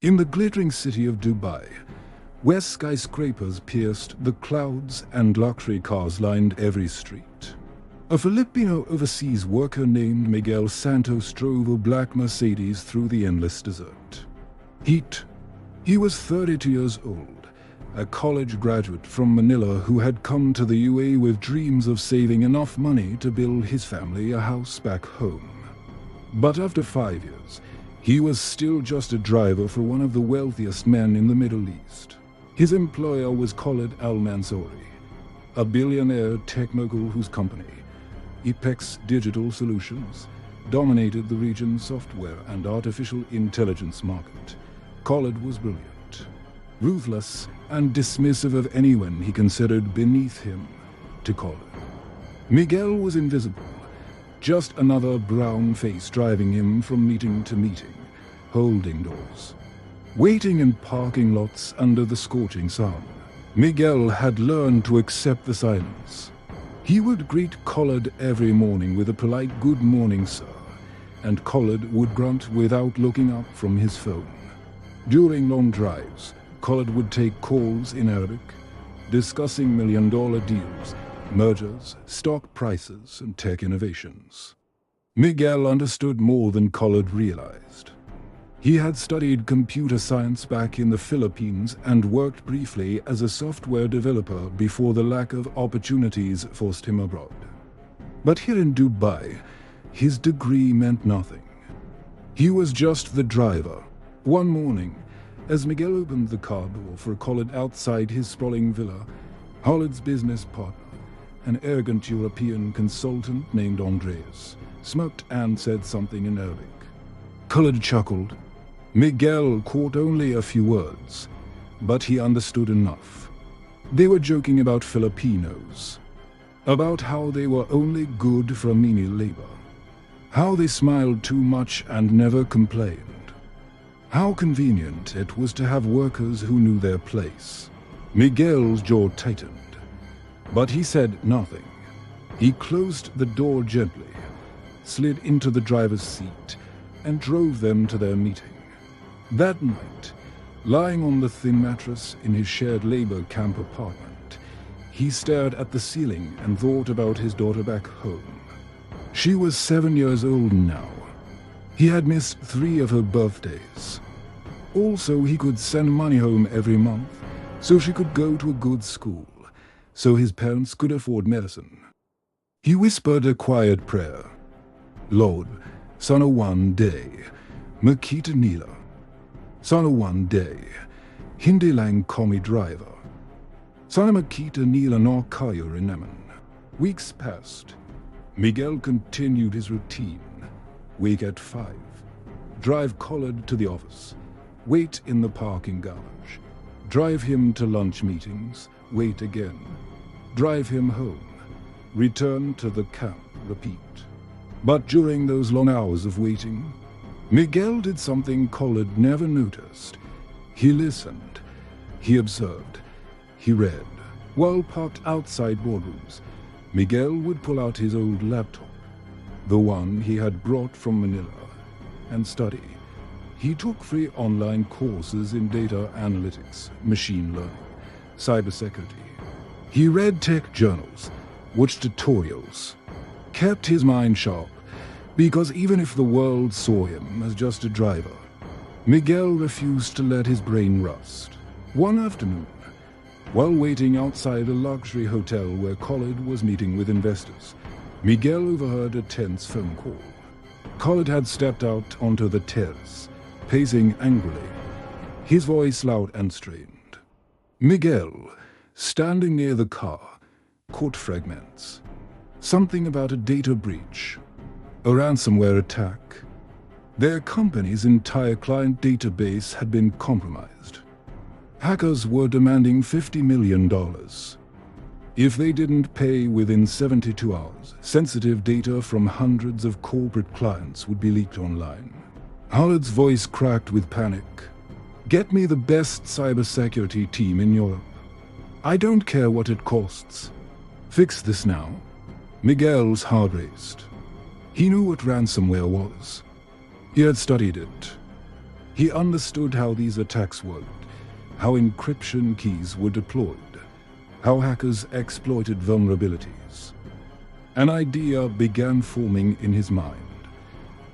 In the glittering city of Dubai, where skyscrapers pierced the clouds and luxury cars lined every street, a Filipino overseas worker named Miguel Santos drove a black Mercedes through the endless desert. He was 32 years old, a college graduate from Manila who had come to the UAE with dreams of saving enough money to build his family a house back home. But after 5 years, he was still just a driver for one of the wealthiest men in the Middle East. His employer was Khalid Al-Mansouri, a billionaire tech mogul whose company, Apex Digital Solutions, dominated the region's software and artificial intelligence market. Khalid was brilliant, ruthless, and dismissive of anyone he considered beneath him. To Khalid, Miguel was invisible, just another brown face driving him from meeting to meeting, holding doors, waiting in parking lots under the scorching sun. Miguel had learned to accept the silence. He would greet Khalid every morning with a polite "Good morning, sir," and Khalid would grunt without looking up from his phone. During long drives, Khalid would take calls in Arabic, discussing million-dollar deals, mergers, stock prices, and tech innovations. Miguel understood more than Khalid realized. He had studied computer science back in the Philippines and worked briefly as a software developer before the lack of opportunities forced him abroad. But here in Dubai, his degree meant nothing. He was just the driver. One morning, as Miguel opened the car door for Khalid outside his sprawling villa, Khalid's business partner, an arrogant European consultant named Andreas, smirked and said something in Arabic. Khalid chuckled. Miguel caught only a few words, but he understood enough. They were joking about Filipinos, about how they were only good for menial labor, how they smiled too much and never complained, how convenient it was to have workers who knew their place. Miguel's jaw tightened, but he said nothing. He closed the door gently, slid into the driver's seat, and drove them to their meeting. That night, lying on the thin mattress in his shared labor camp apartment, he stared at the ceiling and thought about his daughter back home. She was 7 years old now. He had missed 3 of her birthdays. Also, he could send money home every month, so she could go to a good school, so his parents could afford medicine. He whispered a quiet prayer. Lord, sana one day, makita nila. Sana one day, hindi lang kami driver. Sana makita nila na kayo rin naman. Weeks passed. Miguel continued his routine. Wake at 5. Drive Khalid to the office. Wait in the parking garage. Drive him to lunch meetings. Wait again. Drive him home. Return to the camp. Repeat. But during those long hours of waiting, Miguel did something Khalid never noticed. He listened. He observed. He read. While parked outside boardrooms, Miguel would pull out his old laptop, the one he had brought from Manila, and study. He took free online courses in data analytics, machine learning, cybersecurity. He read tech journals, watched tutorials, kept his mind sharp, because even if the world saw him as just a driver, Miguel refused to let his brain rust. One afternoon, while waiting outside a luxury hotel where Khalid was meeting with investors, Miguel overheard a tense phone call. Khalid had stepped out onto the terrace, pacing angrily, his voice loud and strained. Miguel, standing near the car, caught fragments. Something about a data breach, a ransomware attack. Their company's entire client database had been compromised. Hackers were demanding $50 million. If they didn't pay within 72 hours, sensitive data from hundreds of corporate clients would be leaked online. Khalid's voice cracked with panic. Get me the best cybersecurity team in Europe. I don't care what it costs. Fix this now. Miguel's heart raced. He knew what ransomware was. He had studied it. He understood how these attacks worked, how encryption keys were deployed, how hackers exploited vulnerabilities. An idea began forming in his mind,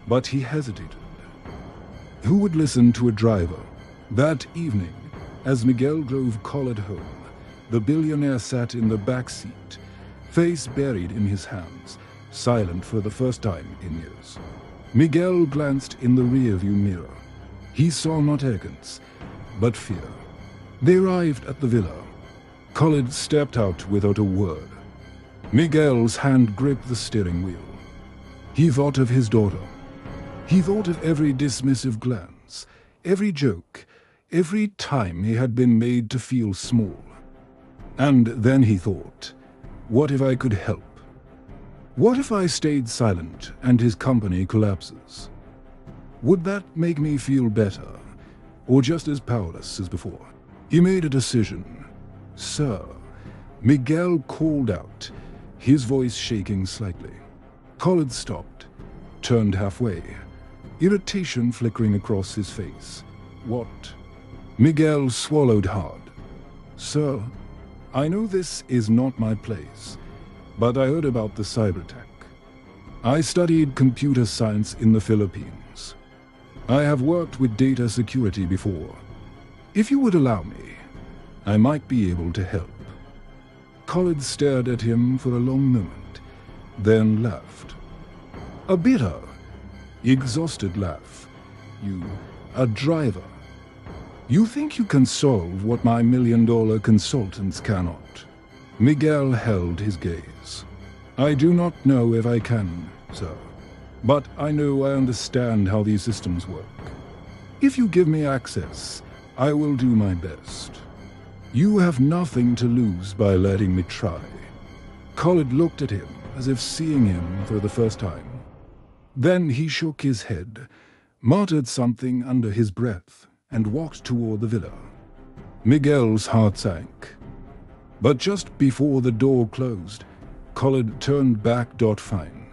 but he hesitated. Who would listen to a driver? That evening, as Miguel drove Khaled home, the billionaire sat in the back seat, face buried in his hands, silent for the first time in years. Miguel glanced in the rearview mirror. He saw not arrogance, but fear. They arrived at the villa. Khaled stepped out without a word. Miguel's hand gripped the steering wheel. He thought of his daughter. He thought of every dismissive glance, every joke, every time he had been made to feel small. And then he thought, what if I could help? What if I stayed silent and his company collapses? Would that make me feel better, or just as powerless as before? He made a decision. Sir, Miguel called out, his voice shaking slightly. Khaled stopped, turned halfway, irritation flickering across his face. What? Miguel swallowed hard. Sir, I know this is not my place, but I heard about the cyberattack. I studied computer science in the Philippines. I have worked with data security before. If you would allow me, I might be able to help. Khaled stared at him for a long moment, then laughed. A bitter, exhausted laugh. You, a driver. You think you can solve what my million-dollar consultants cannot? Miguel held his gaze. I do not know if I can, sir, but I know I understand how these systems work. If you give me access, I will do my best. You have nothing to lose by letting me try. Khaled looked at him as if seeing him for the first time. Then he shook his head, muttered something under his breath, and walked toward the villa. Miguel's heart sank. But just before the door closed, Khaled turned back. Fine.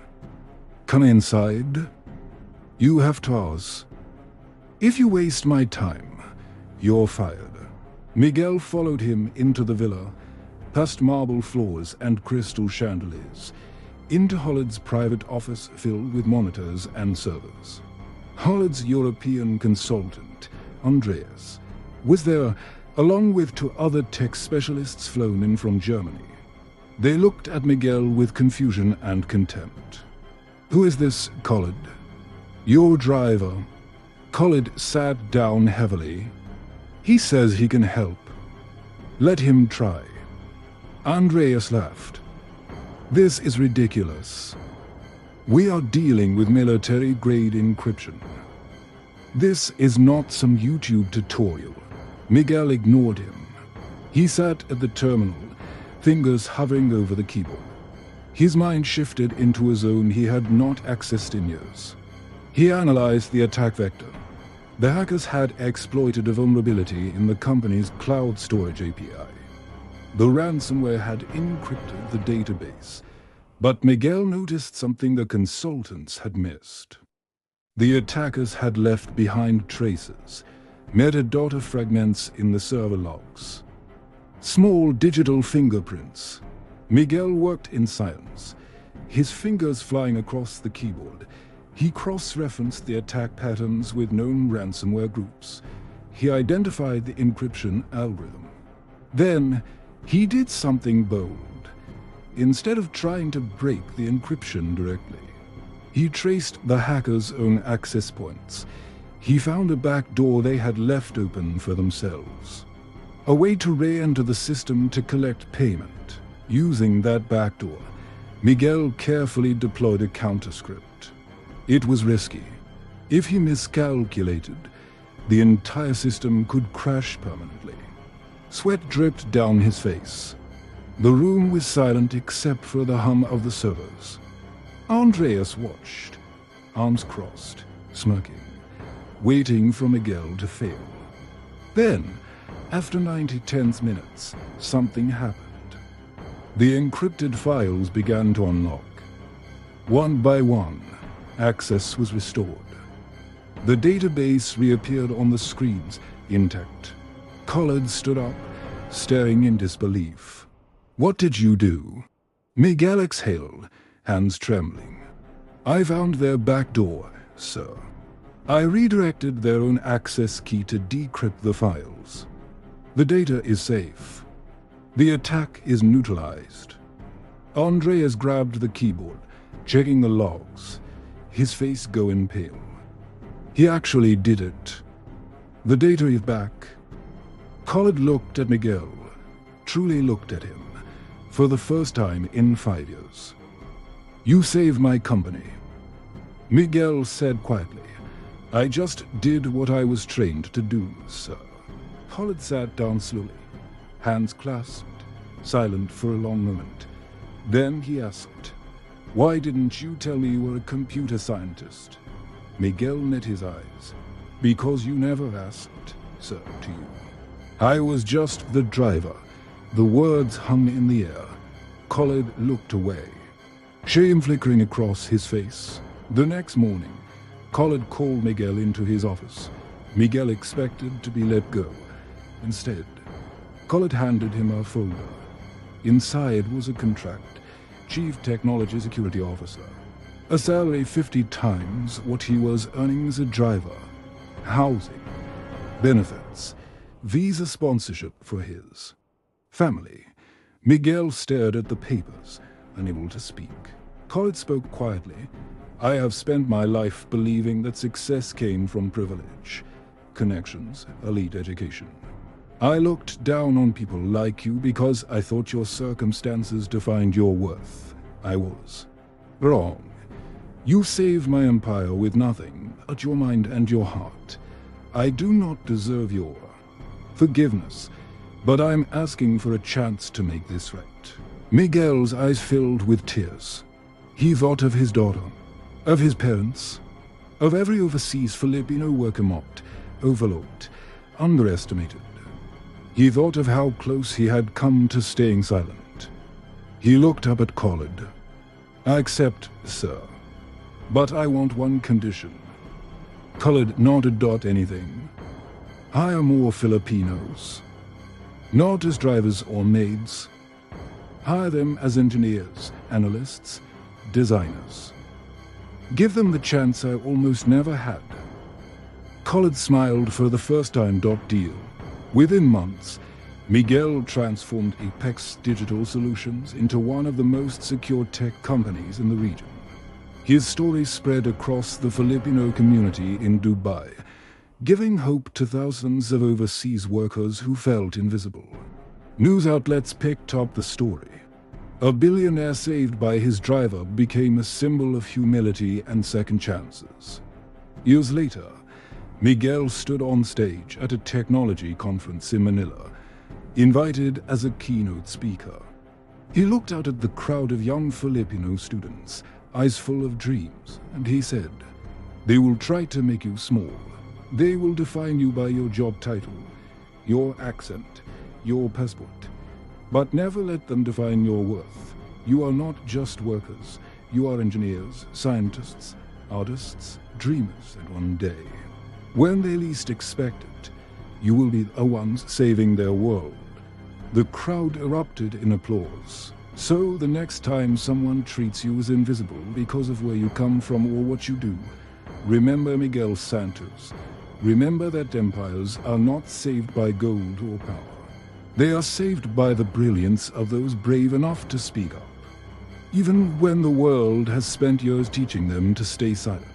Come inside. You have tours. If you waste my time, you're fired. Miguel followed him into the villa, past marble floors and crystal chandeliers, into Khaled's private office filled with monitors and servers. Khaled's European consultant, Andreas, was there, along with two other tech specialists flown in from Germany. They looked at Miguel with confusion and contempt. Who is this, Khaled? Your driver. Khaled sat down heavily. He says he can help. Let him try. Andreas laughed. This is ridiculous. We are dealing with military-grade encryption. This is not some YouTube tutorial. Miguel ignored him. He sat at the terminal, fingers hovering over the keyboard. His mind shifted into a zone he had not accessed in years. He analyzed the attack vector. The hackers had exploited a vulnerability in the company's cloud storage API. The ransomware had encrypted the database, but Miguel noticed something the consultants had missed. The attackers had left behind traces, metadata fragments in the server logs. Small digital fingerprints. Miguel worked in silence, his fingers flying across the keyboard. He cross-referenced the attack patterns with known ransomware groups. He identified the encryption algorithm. Then, he did something bold. Instead of trying to break the encryption directly, he traced the hackers' own access points. He found a back door they had left open for themselves. A way to re-enter the system to collect payment. Using that back door, Miguel carefully deployed a counter-script. It was risky. If he miscalculated, the entire system could crash permanently. Sweat dripped down his face. The room was silent except for the hum of the servers. Andreas watched, arms crossed, smirking, waiting for Miguel to fail. Then, after 90 tense minutes, something happened. The encrypted files began to unlock. One by one, access was restored. The database reappeared on the screens, intact. Collard stood up, staring in disbelief. "What did you do?" Miguel exhaled, hands trembling. "I found their back door, sir. I redirected their own access key to decrypt the files. The data is safe. The attack is neutralized." Andreas grabbed the keyboard, checking the logs, his face going pale. "He actually did it. The data is back." Collard looked at Miguel, truly looked at him, for the first time in 5 years. "You saved my company." Miguel said quietly, "I just did what I was trained to do, sir." Collard sat down slowly, hands clasped, silent for a long moment. Then he asked, "Why didn't you tell me you were a computer scientist?" Miguel knit his eyes. "Because you never asked, sir, to you. I was just the driver." The words hung in the air. Collard looked away, shame flickering across his face. The next morning, Collard called Miguel into his office. Miguel expected to be let go. Instead, Collard handed him a folder. Inside was a contract, Chief Technology Security Officer. A salary 50 times what he was earning as a driver. Housing, benefits, visa sponsorship for his family. Miguel stared at the papers, unable to speak. Collard spoke quietly. "I have spent my life believing that success came from privilege, connections, elite education. I looked down on people like you because I thought your circumstances defined your worth. I was wrong. You saved my empire with nothing but your mind and your heart. I do not deserve your forgiveness, but I'm asking for a chance to make this right." Miguel's eyes filled with tears. He thought of his daughter, of his parents, of every overseas Filipino worker mocked, overlooked, underestimated. He thought of how close he had come to staying silent. He looked up at Collard. "I accept, sir, but I want one condition." Collard nodded. "Anything? Hire more Filipinos. Not as drivers or maids. Hire them as engineers, analysts, designers. Give them the chance I almost never had." Collard smiled for the first time. Deal. Within months, Miguel transformed Apex Digital Solutions into one of the most secure tech companies in the region. His story spread across the Filipino community in Dubai, giving hope to thousands of overseas workers who felt invisible. News outlets picked up the story. A billionaire saved by his driver became a symbol of humility and second chances. Years later, Miguel stood on stage at a technology conference in Manila, invited as a keynote speaker. He looked out at the crowd of young Filipino students, eyes full of dreams, and he said, "They will try to make you small. They will define you by your job title, your accent, your passport. But never let them define your worth. You are not just workers. You are engineers, scientists, artists, dreamers, and one day, when they least expect it, you will be the ones saving their world." The crowd erupted in applause. So the next time someone treats you as invisible because of where you come from or what you do, remember Miguel Santos. Remember that empires are not saved by gold or power. They are saved by the brilliance of those brave enough to speak up, even when the world has spent years teaching them to stay silent.